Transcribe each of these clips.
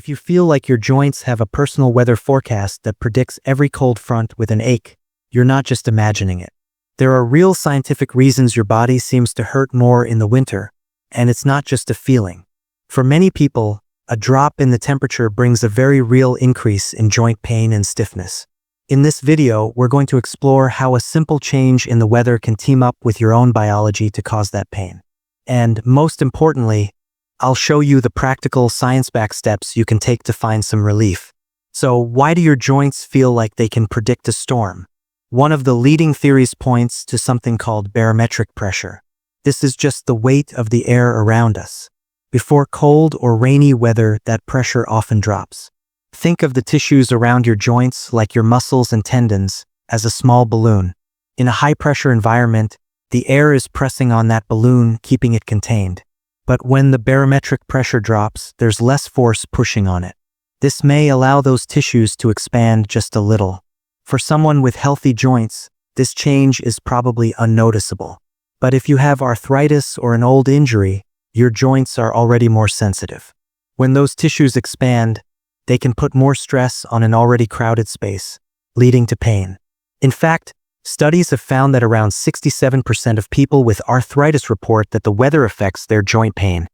If you feel like your joints have a personal weather forecast that predicts every cold front with an ache, you're not just imagining it. There are real scientific reasons your body seems to hurt more in the winter, and it's not just a feeling. For many people, a drop in the temperature brings a very real increase in joint pain and stiffness. In this video, we're going to explore how a simple change in the weather can team up with your own biology to cause that pain. And most importantly, I'll show you the practical science-backed steps you can take to find some relief. So why do your joints feel like they can predict a storm? One of the leading theories points to something called barometric pressure. This is just the weight of the air around us. Before cold or rainy weather, that pressure often drops. Think of the tissues around your joints, like your muscles and tendons, as a small balloon. In a high-pressure environment, the air is pressing on that balloon, keeping it contained. But when the barometric pressure drops, there's less force pushing on it. This may allow those tissues to expand just a little. For someone with healthy joints, this change is probably unnoticeable. But if you have arthritis or an old injury, your joints are already more sensitive. When those tissues expand, they can put more stress on an already crowded space, leading to pain. In fact, studies have found that around 67% of people with arthritis report that the weather affects their joint pain.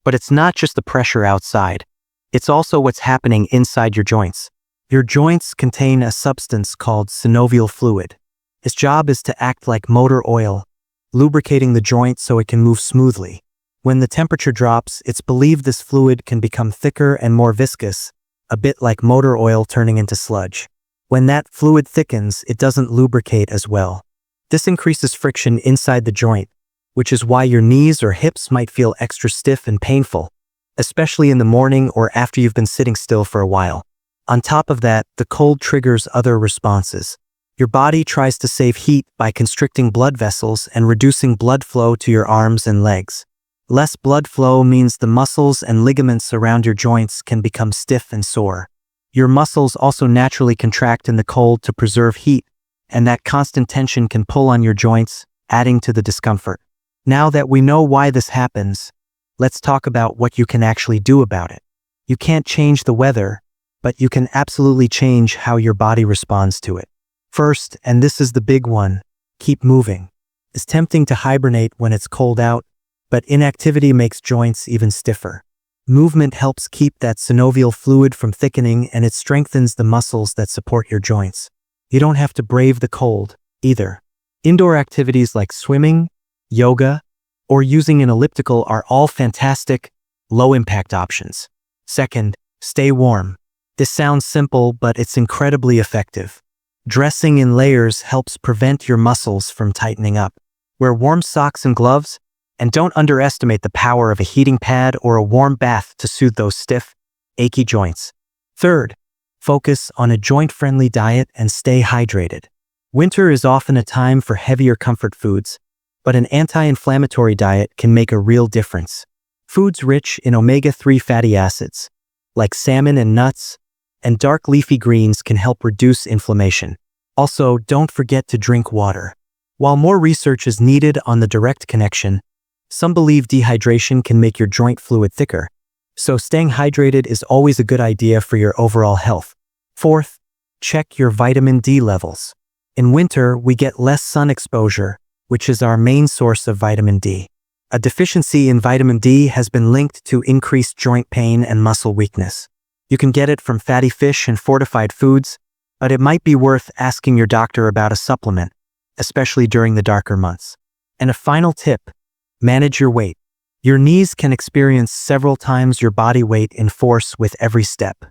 But it's not just the pressure outside. It's also what's happening inside your joints. Your joints contain a substance called synovial fluid. Its job is to act like motor oil, lubricating the joint so it can move smoothly. When the temperature drops, it's believed this fluid can become thicker and more viscous, a bit like motor oil turning into sludge. When that fluid thickens, it doesn't lubricate as well. This increases friction inside the joint, which is why your knees or hips might feel extra stiff and painful, especially in the morning or after you've been sitting still for a while. On top of that, the cold triggers other responses. Your body tries to save heat by constricting blood vessels and reducing blood flow to your arms and legs. Less blood flow means the muscles and ligaments around your joints can become stiff and sore. Your muscles also naturally contract in the cold to preserve heat, and that constant tension can pull on your joints, adding to the discomfort. Now that we know why this happens, let's talk about what you can actually do about it. You can't change the weather, but you can absolutely change how your body responds to it. First, and this is the big one, keep moving. It's tempting to hibernate when it's cold out, but inactivity makes joints even stiffer. Movement helps keep that synovial fluid from thickening, and it strengthens the muscles that support your joints. You don't have to brave the cold, either. Indoor activities like swimming, yoga, or using an elliptical are all fantastic, low-impact options. Second, stay warm. This sounds simple, but it's incredibly effective. Dressing in layers helps prevent your muscles from tightening up. Wear warm socks and gloves, and don't underestimate the power of a heating pad or a warm bath to soothe those stiff, achy joints. Third, focus on a joint-friendly diet and stay hydrated. Winter is often a time for heavier comfort foods, but an anti-inflammatory diet can make a real difference. Foods rich in omega-3 fatty acids, like salmon and nuts, and dark leafy greens can help reduce inflammation. Also, don't forget to drink water. While more research is needed on the direct connection, some believe dehydration can make your joint fluid thicker, so staying hydrated is always a good idea for your overall health. Fourth, check your vitamin D levels. In winter, we get less sun exposure, which is our main source of vitamin D. A deficiency in vitamin D has been linked to increased joint pain and muscle weakness. You can get it from fatty fish and fortified foods, but it might be worth asking your doctor about a supplement, especially during the darker months. And a final tip, manage your weight. Your knees can experience several times your body weight in force with every step.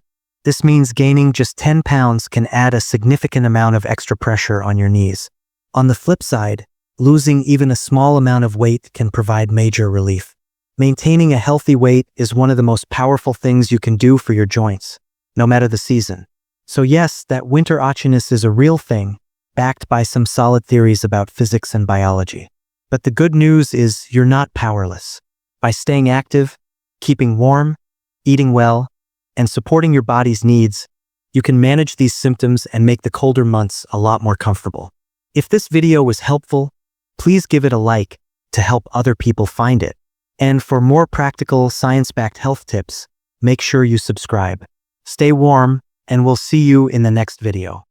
This means gaining just 10 pounds can add a significant amount of extra pressure on your knees. On the flip side, losing even a small amount of weight can provide major relief. Maintaining a healthy weight is one of the most powerful things you can do for your joints, no matter the season. So yes, that winter itchiness is a real thing, backed by some solid theories about physics and biology. But the good news is you're not powerless. By staying active, keeping warm, eating well, and supporting your body's needs, you can manage these symptoms and make the colder months a lot more comfortable. If this video was helpful, please give it a like to help other people find it. And for more practical, science-backed health tips, make sure you subscribe. Stay warm, and we'll see you in the next video.